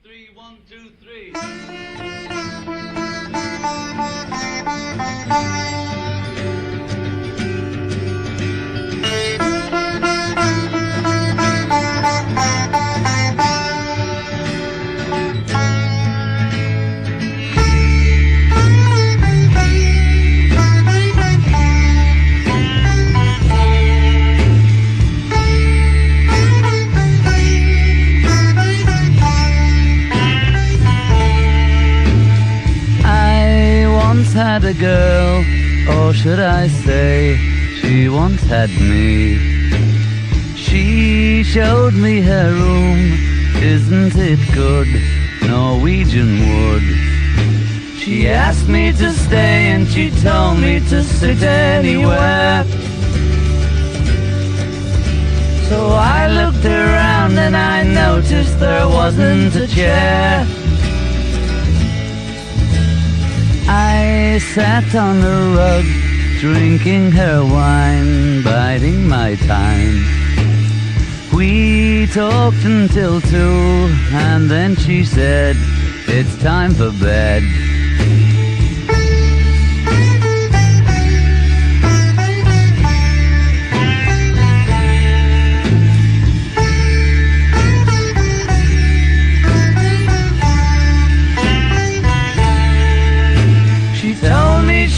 3, 1, 2, 3. Had a girl, or should I say, she once had me. She showed me her room, isn't it good, Norwegian wood. She asked me to stay and she told me to sit anywhere. So I looked around and I noticed there wasn't a chair. I sat on the rug, drinking her wine, biding my time. We talked until 2, and then she said, it's time for bed.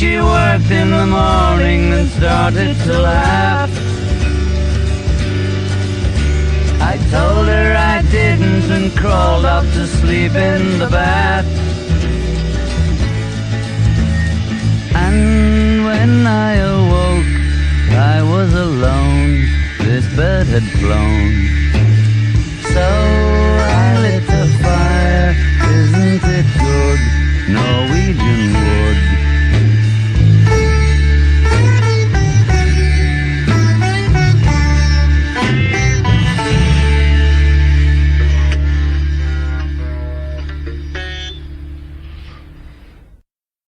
She worked in the morning and started to laugh. I told her I didn't and crawled off to sleep in the bath. And when I awoke, I was alone. This bird had flown. So I lit a fire. Isn't it good, Norwegian Wood?